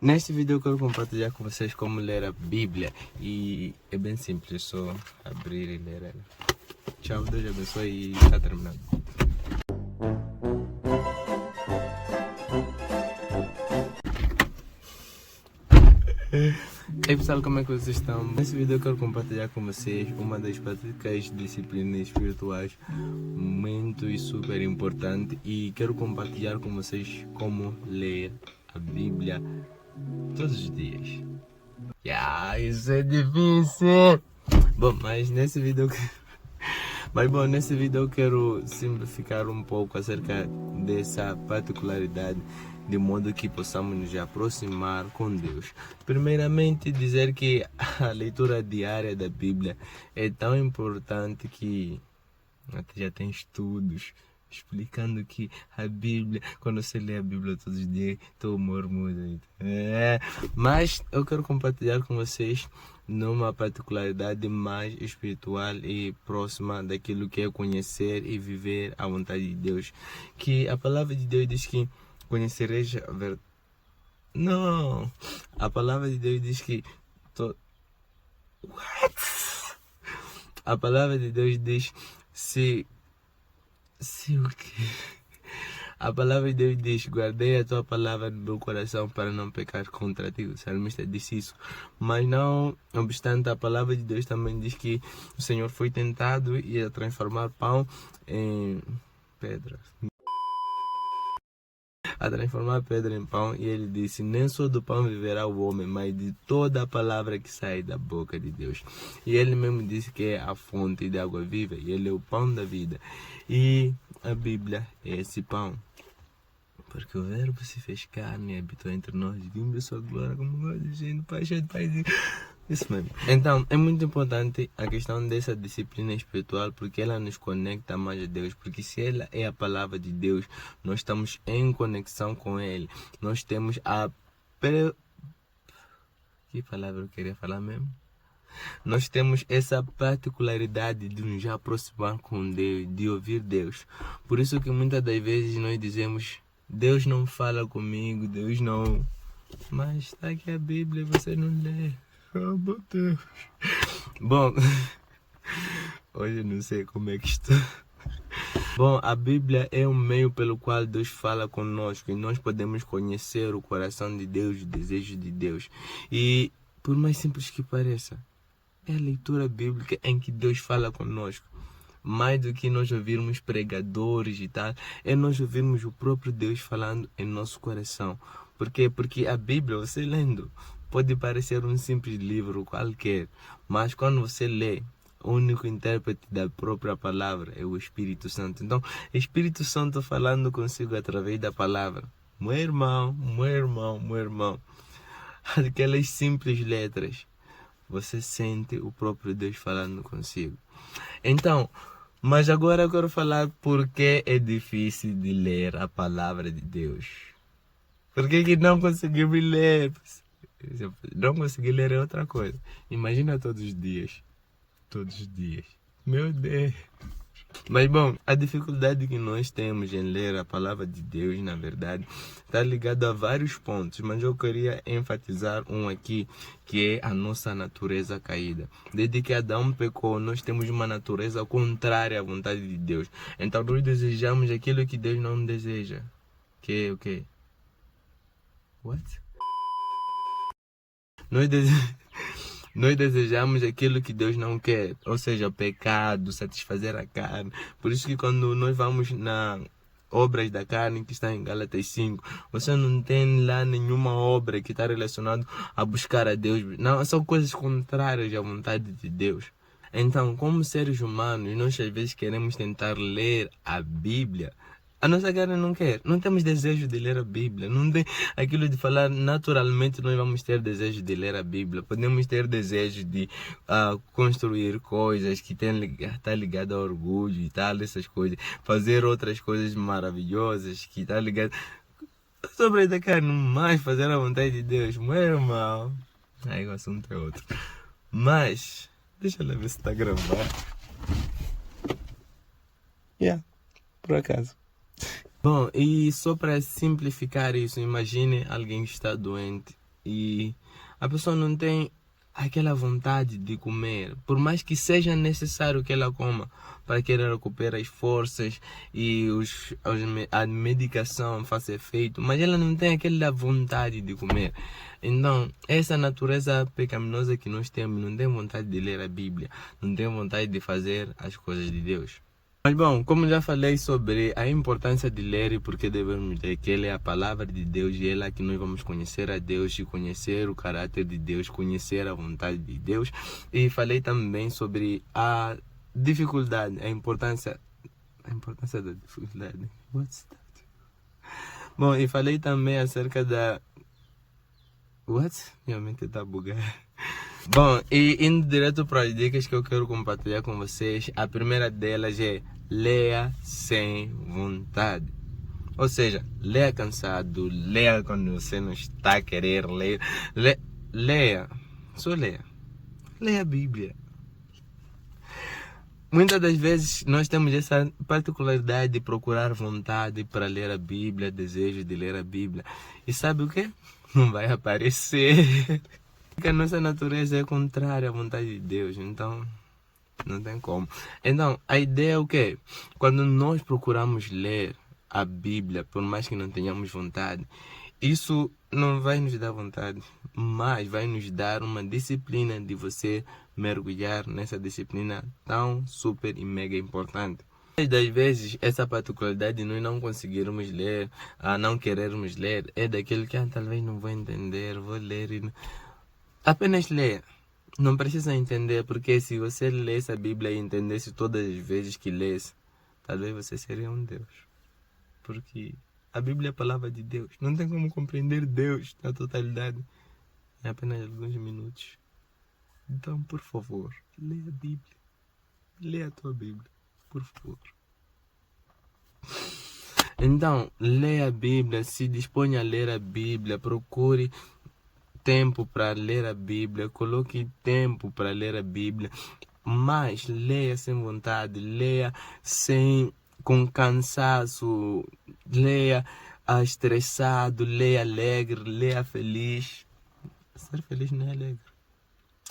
Neste vídeo eu quero compartilhar com vocês como ler a Bíblia e é bem simples, é só abrir e ler ela. Tchau, Deus abençoe e está terminado. Ei pessoal, como é que vocês estão? Nesse vídeo eu quero compartilhar com vocês uma das práticas disciplinas espirituais muito e super importante e quero compartilhar com vocês como ler a Bíblia todos os dias. Isso é difícil! Bom, nesse vídeo eu quero simplificar um pouco acerca dessa particularidade, de modo que possamos nos aproximar com Deus. Primeiramente, dizer que a leitura diária da Bíblia é tão importante que até já tem estudos explicando que a Bíblia, quando você lê a Bíblia todos os dias, teu humor muda. Mas eu quero compartilhar com vocês numa particularidade mais espiritual e próxima daquilo que é conhecer e viver a vontade de Deus. Que a palavra de Deus diz que conhecereis a verdade. Não! A palavra de Deus diz que... A palavra de Deus diz se o que? A palavra de Deus diz: guardei a tua palavra no meu coração para não pecar contra ti. O salmista disse isso. Mas não obstante, a palavra de Deus também diz que o Senhor foi tentado e a transformar pão em pedra. A transformar pedra em pão, e ele disse: nem só do pão viverá o homem, mas de toda a palavra que sai da boca de Deus. E ele mesmo disse que é a fonte de água viva, e ele é o pão da vida. E a Bíblia é esse pão. Porque o Verbo se fez carne e habitou entre nós, e vimos a sua glória como glória de gente, paixão de Pai. Isso mesmo. Então, é muito importante a questão dessa disciplina espiritual, porque ela nos conecta mais a Deus. Porque se ela é a palavra de Deus, nós estamos em conexão com Ele. Nós temos a... Que palavra eu queria falar mesmo? Nós temos essa particularidade de nos aproximar com Deus, de ouvir Deus. Por isso que muitas das vezes nós dizemos: Deus não fala comigo, Deus não... Mas está aqui a Bíblia e você não lê. Oh, meu Deus. Bom, hoje eu não sei como é que estou. Bom, a Bíblia é um meio pelo qual Deus fala conosco e nós podemos conhecer o coração de Deus, o desejo de Deus. E, por mais simples que pareça, é a leitura bíblica em que Deus fala conosco. Mais do que nós ouvirmos pregadores e tal, é nós ouvirmos o próprio Deus falando em nosso coração. Por quê? Porque a Bíblia, você lendo, pode parecer um simples livro qualquer, mas quando você lê, o único intérprete da própria palavra é o Espírito Santo. Então, Espírito Santo falando consigo através da palavra. Meu irmão, aquelas simples letras, você sente o próprio Deus falando consigo. Então, mas agora eu quero falar por que é difícil de ler a palavra de Deus. Por que não conseguimos ler? Não conseguir ler é outra coisa. Imagina todos os dias. Todos os dias. Meu Deus. Mas bom, a dificuldade que nós temos em ler a palavra de Deus, na verdade, está ligada a vários pontos, mas eu queria enfatizar um aqui, que é a nossa natureza caída. Desde que Adão pecou, nós temos uma natureza contrária à vontade de Deus. Então nós desejamos aquilo que Deus não deseja. Que é o quê? What? Nós desejamos aquilo que Deus não quer, ou seja, pecado, satisfazer a carne. Por isso que quando nós vamos na obras da carne, que está em Gálatas 5, você não tem lá nenhuma obra que está relacionada a buscar a Deus. Não, são coisas contrárias à vontade de Deus. Então, como seres humanos, nós às vezes queremos tentar ler a Bíblia. A nossa carne não quer, não temos desejo de ler a Bíblia, não tem aquilo de falar. Naturalmente nós vamos ter desejo de ler a Bíblia, podemos ter desejo de construir coisas que está ligado ao orgulho e tal, essas coisas, fazer outras coisas maravilhosas que está ligado sobre a carne, mas fazer a vontade de Deus, meu irmão, aí o assunto é outro. Mas, deixa eu ver se está gravando. Por acaso. Bom, e só para simplificar isso, imagine alguém que está doente e a pessoa não tem aquela vontade de comer, por mais que seja necessário que ela coma para que ela recupere as forças e a medicação faça efeito, mas ela não tem aquela vontade de comer. Então, essa natureza pecaminosa que nós temos, não tem vontade de ler a Bíblia, não tem vontade de fazer as coisas de Deus. Mas bom, como já falei sobre a importância de ler e por que devemos ler, que ela é a palavra de Deus e é lá que nós vamos conhecer a Deus e conhecer o caráter de Deus, conhecer a vontade de Deus. E falei também sobre a dificuldade, a importância da dificuldade. What's that? Bom, e falei também acerca da... What? Minha mente tá bugada. Bom, e indo direto para as dicas que eu quero compartilhar com vocês, a primeira delas é leia sem vontade. Ou seja, leia cansado, leia quando você não está a querer ler. Leia, só leia. Leia a Bíblia. Muitas das vezes nós temos essa particularidade de procurar vontade para ler a Bíblia, desejo de ler a Bíblia. E sabe o que? Não vai aparecer. Porque a nossa natureza é contrária à vontade de Deus, então não tem como. Então, a ideia é o quê? Quando nós procuramos ler a Bíblia, por mais que não tenhamos vontade, isso não vai nos dar vontade, mas vai nos dar uma disciplina de você mergulhar nessa disciplina tão super e mega importante. Das vezes, essa particularidade de nós não conseguirmos ler, não querermos ler, é daquele que talvez não vou entender, vou ler e... Apenas leia. Não precisa entender, porque se você lesse a Bíblia e entendesse todas as vezes que lesse, talvez você seria um Deus. Porque a Bíblia é a palavra de Deus. Não tem como compreender Deus na totalidade em apenas alguns minutos. Então, por favor, leia a Bíblia. Leia a tua Bíblia, por favor. Então, leia a Bíblia, se disponha a ler a Bíblia, procure tempo para ler a Bíblia, coloque tempo para ler a Bíblia, mas leia sem vontade, leia com cansaço, leia estressado, leia alegre, leia feliz. Ser feliz não é alegre.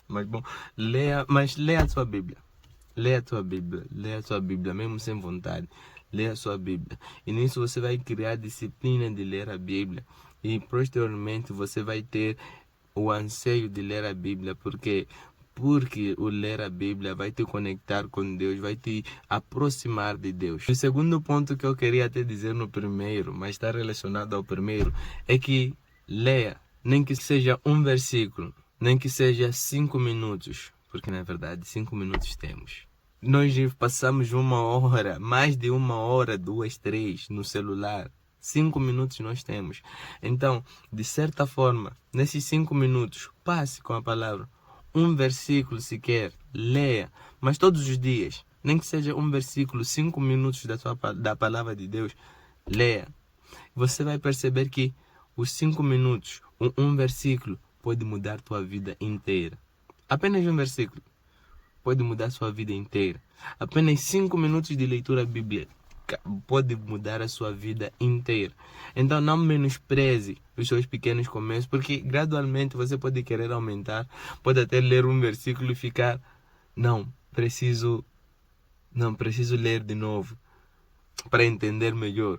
Mas bom, leia a sua Bíblia. Leia a tua Bíblia, leia a sua Bíblia, mesmo sem vontade. Leia a sua Bíblia. E nisso você vai criar disciplina de ler a Bíblia. E posteriormente você vai ter o anseio de ler a Bíblia. Porque o ler a Bíblia vai te conectar com Deus, vai te aproximar de Deus. O segundo ponto que eu queria até dizer no primeiro, mas está relacionado ao primeiro, é que leia, nem que seja um versículo, nem que seja 5 minutos, porque na verdade 5 minutos temos. Nós passamos 1 hora, mais de 1 hora, 2, 3 no celular. 5 minutos nós temos. Então, de certa forma, nesses 5 minutos, passe com a palavra. Um versículo sequer, leia. Mas todos os dias, nem que seja um versículo, 5 minutos da palavra de Deus, leia. Você vai perceber que os 5 minutos, um versículo, pode mudar tua vida inteira. Apenas um versículo pode mudar sua vida inteira. Apenas 5 minutos de leitura bíblica pode mudar a sua vida inteira. Então não menospreze os seus pequenos começos, porque gradualmente você pode querer aumentar, pode até ler um versículo e ficar, preciso ler de novo para entender melhor.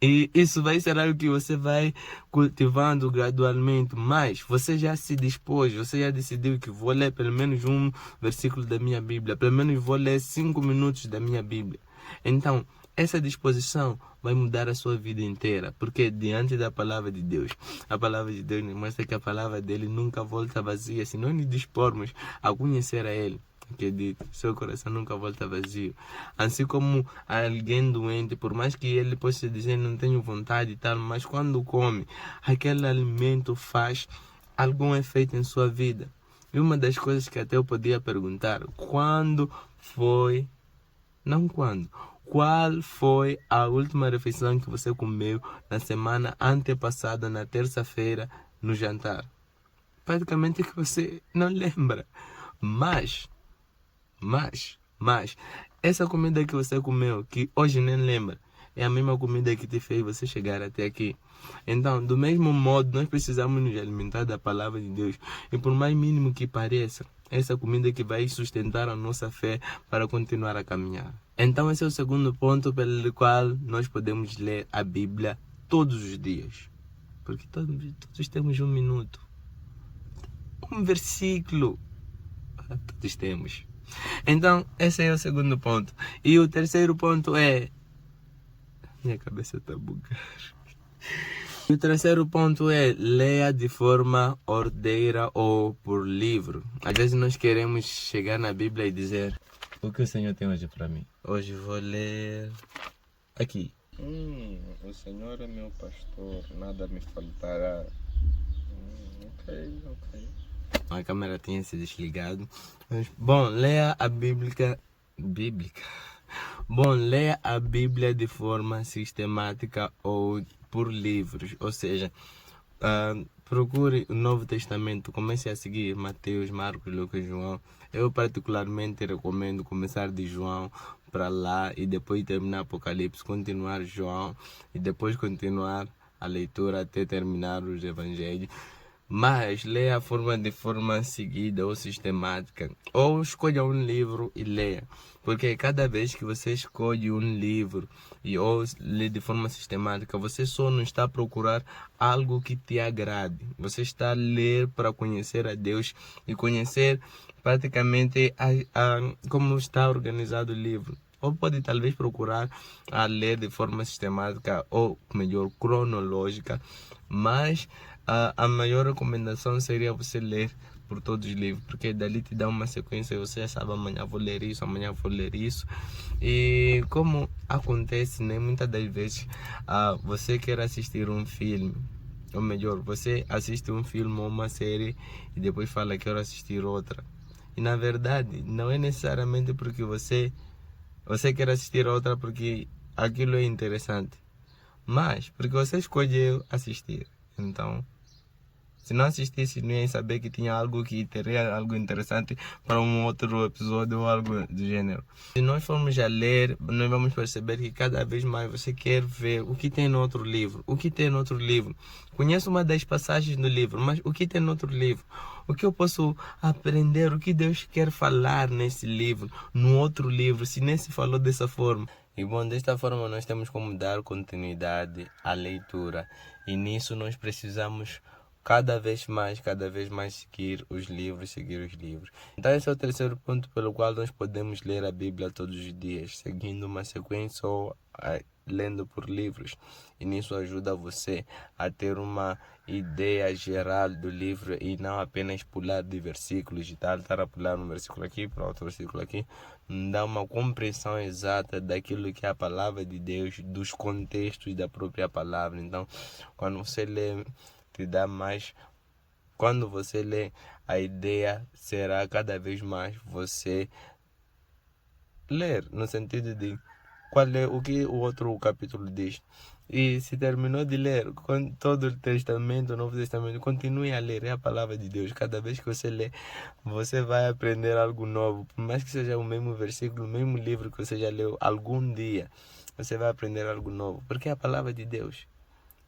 E isso vai ser algo que você vai cultivando gradualmente, mas você já se dispôs, você já decidiu que vou ler pelo menos um versículo da minha Bíblia, pelo menos vou ler 5 minutos da minha Bíblia. Então, essa disposição vai mudar a sua vida inteira, porque diante da palavra de Deus, a palavra de Deus nos mostra que a palavra dele nunca volta vazia, se nós nos dispormos a conhecer a ele. Acredite, seu coração nunca volta vazio. Assim como alguém doente, por mais que ele possa dizer não tenho vontade e tal, mas quando come, aquele alimento faz algum efeito em sua vida. E uma das coisas que até eu podia perguntar, qual foi a última refeição que você comeu na semana antepassada, na terça-feira, no jantar? Praticamente que você não lembra. Mas, essa comida que você comeu, que hoje nem lembra, é a mesma comida que te fez você chegar até aqui. Então, do mesmo modo, nós precisamos nos alimentar da palavra de Deus. E por mais mínimo que pareça, essa comida que vai sustentar a nossa fé para continuar a caminhar. Então, esse é o segundo ponto pelo qual nós podemos ler a Bíblia todos os dias. Porque todos temos um minuto. Um versículo. Todos temos. Então, esse é o segundo ponto. E o terceiro ponto é... Minha cabeça está bugada. E o terceiro ponto é: leia de forma ordeira ou por livro. Às vezes nós queremos chegar na Bíblia e dizer: o que o Senhor tem hoje para mim? Hoje vou ler aqui. O Senhor é meu pastor, nada me faltará. Ok. A câmera tinha se desligado. Bom, leia a Bíblica. Bom, leia a Bíblia de forma sistemática ou por livros, ou seja, procure o Novo Testamento, comece a seguir Mateus, Marcos, Lucas e João. Eu particularmente recomendo começar de João para lá e depois terminar Apocalipse, continuar João e depois continuar a leitura até terminar os Evangelhos. Mas leia de forma seguida ou sistemática, ou escolha um livro e leia, porque cada vez que você escolhe um livro ou lê de forma sistemática, você só não está a procurar algo que te agrade, você está a ler para conhecer a Deus e conhecer praticamente como está organizado o livro. Ou pode talvez procurar a ler de forma sistemática ou melhor, cronológica, mas a maior recomendação seria você ler por todos os livros, porque dali te dá uma sequência, você sabe, amanhã vou ler isso, amanhã vou ler isso. E como acontece, né, muitas das vezes você quer assistir um filme, ou melhor, você assiste um filme ou uma série e depois fala que quero assistir outra. E na verdade, não é necessariamente porque você quer assistir outra porque aquilo é interessante, mas porque você escolheu assistir. Então, se não assistisse, não ia saber que tinha algo que teria algo interessante para um outro episódio ou algo do gênero. Se nós formos a ler, nós vamos perceber que cada vez mais você quer ver o que tem no outro livro. O que tem no outro livro? Conheço uma das passagens do livro, mas o que tem no outro livro? O que eu posso aprender? O que Deus quer falar nesse livro, no outro livro, se nem se falou dessa forma? E bom, desta forma nós temos como dar continuidade à leitura. E nisso nós precisamos cada vez mais seguir os livros. Então esse é o terceiro ponto pelo qual nós podemos ler a Bíblia todos os dias, seguindo uma sequência ou lendo por livros. E nisso ajuda você a ter uma ideia geral do livro e não apenas pular de versículos e tal, estar a pular um versículo aqui para outro versículo aqui. Dá uma compreensão exata daquilo que é a palavra de Deus, dos contextos da própria palavra. Então, quando você lê, te dá mais. Quando você lê, a ideia será cada vez mais você ler, no sentido de qual é o que o outro capítulo diz. E se terminou de ler com todo o Testamento, o Novo Testamento, continue a ler, é a palavra de Deus. Cada vez que você lê, você vai aprender algo novo. Por mais que seja o mesmo versículo, o mesmo livro que você já leu algum dia, você vai aprender algo novo, porque é a palavra de Deus.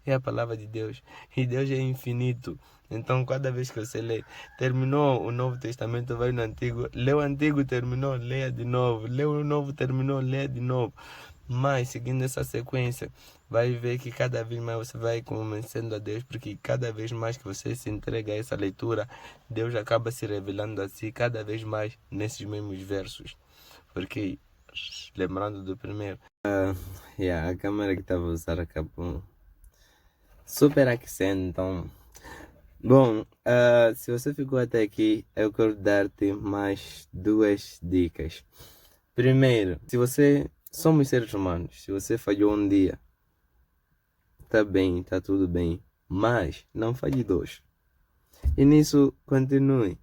É a palavra de Deus. E Deus é infinito. Então, cada vez que você lê, terminou o Novo Testamento, vai no Antigo, leu o Antigo, terminou, leia de novo. Leu o Novo, terminou, leia de novo. Mas, seguindo essa sequência, vai ver que cada vez mais você vai convencendo a Deus, porque cada vez mais que você se entrega a essa leitura, Deus acaba se revelando a si cada vez mais nesses mesmos versos. Porque, lembrando do primeiro, a câmera que estava a usar acabou superaquecendo, então. Bom, se você ficou até aqui, eu quero dar-te mais duas dicas. Primeiro, se você... Somos seres humanos. Se você falhou um dia, tá bem, tá tudo bem. Mas não falhe dois. E nisso, continue.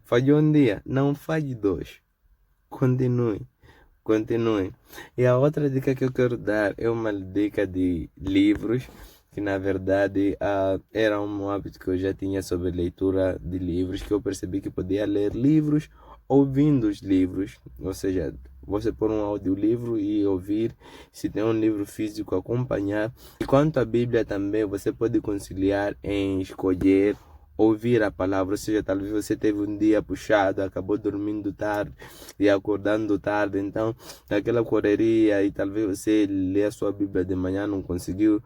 Falhou um dia, não falhe dois. Continue. E a outra dica que eu quero dar é uma dica de livros, que na verdade era um hábito que eu já tinha sobre leitura de livros, que eu percebi que podia ler livros ouvindo os livros, ou seja, você pôr um audiolivro e ouvir, se tem um livro físico, acompanhar. E quanto à Bíblia também, você pode conciliar em escolher ouvir a palavra, ou seja, talvez você teve um dia puxado, acabou dormindo tarde e acordando tarde, então naquela correria e talvez você lê a sua Bíblia de manhã, não conseguiu,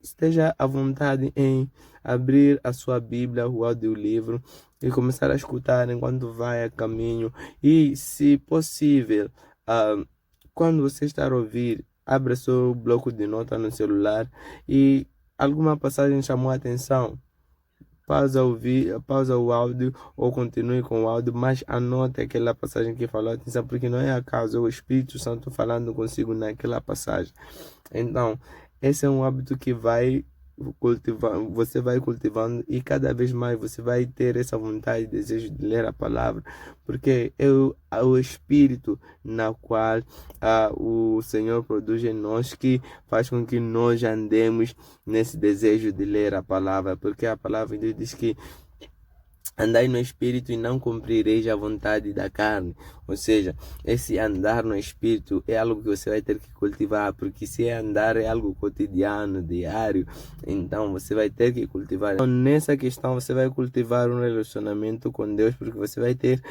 esteja à vontade em abrir a sua Bíblia, o audiolivro e começar a escutar enquanto vai a caminho e, se possível, quando você está a ouvir, abra seu bloco de nota no celular e alguma passagem chamou a atenção. Pausa o áudio ou continue com o áudio, mas anote aquela passagem que falou a atenção, porque não é acaso, é o Espírito Santo falando consigo naquela passagem. Então, esse é um hábito que você vai cultivando e cada vez mais você vai ter essa vontade e desejo de ler a palavra, porque é o Espírito na qual o Senhor produz em nós que faz com que nós andemos nesse desejo de ler a palavra, porque a palavra de Deus diz que andai no Espírito e não cumprireis a vontade da carne. Ou seja, esse andar no Espírito é algo que você vai ter que cultivar, porque se andar é algo cotidiano, diário, então você vai ter que cultivar. Então, nessa questão você vai cultivar um relacionamento com Deus, porque você vai ter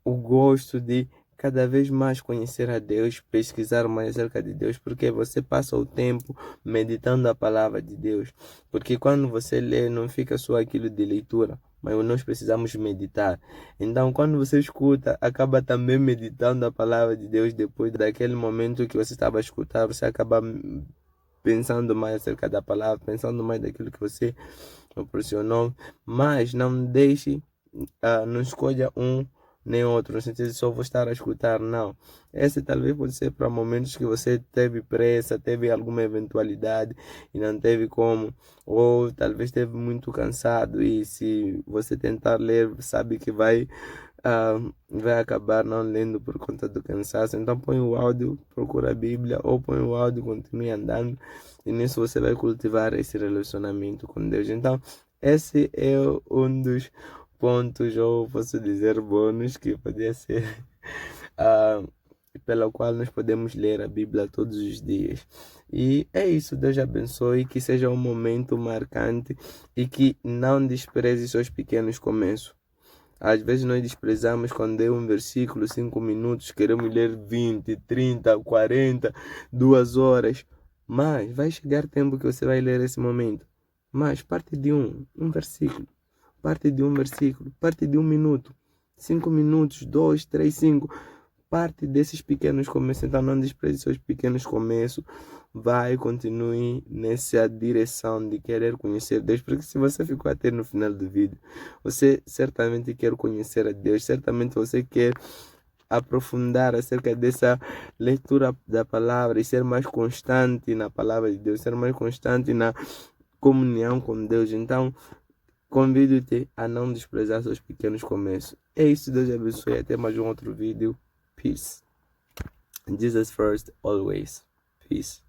o gosto de cada vez mais conhecer a Deus, pesquisar mais acerca de Deus, porque você passa o tempo meditando a palavra de Deus. Porque quando você lê, não fica só aquilo de leitura, mas nós precisamos meditar. Então, quando você escuta, acaba também meditando a palavra de Deus. Depois daquele momento que você estava a escutar, você acaba pensando mais acerca da palavra, pensando mais daquilo que você proporcionou. Mas não deixe, não escolha um nem outro, no sentido de só vou estar a escutar, não. Esse talvez pode ser para momentos que você teve pressa, teve alguma eventualidade e não teve como, ou talvez esteve muito cansado e se você tentar ler, sabe que vai acabar não lendo por conta do cansaço. Então põe o áudio, procura a Bíblia, ou põe o áudio, continue andando e nisso você vai cultivar esse relacionamento com Deus. Então esse é um dos pontos, ou posso dizer bônus, que podia ser pela qual nós podemos ler a Bíblia todos os dias. E é isso, Deus abençoe, que seja um momento marcante e que não despreze seus pequenos começos. Às vezes nós desprezamos quando é um versículo, 5 minutos, queremos ler 20, 30, 40, 2 horas, mas vai chegar tempo que você vai ler esse momento. Mas parte de um versículo. Parte de um versículo, parte de 1 minuto, 5 minutos, 2, 3, 5, parte desses pequenos começos. Então não despreze seus pequenos começos, continue nessa direção de querer conhecer Deus, porque se você ficou até no final do vídeo, você certamente quer conhecer a Deus, certamente você quer aprofundar acerca dessa leitura da palavra e ser mais constante na palavra de Deus, ser mais constante na comunhão com Deus. Então convido-te a não desprezar seus pequenos começos. É isso, Deus abençoe. Até mais um outro vídeo. Peace. Jesus first, always. Peace.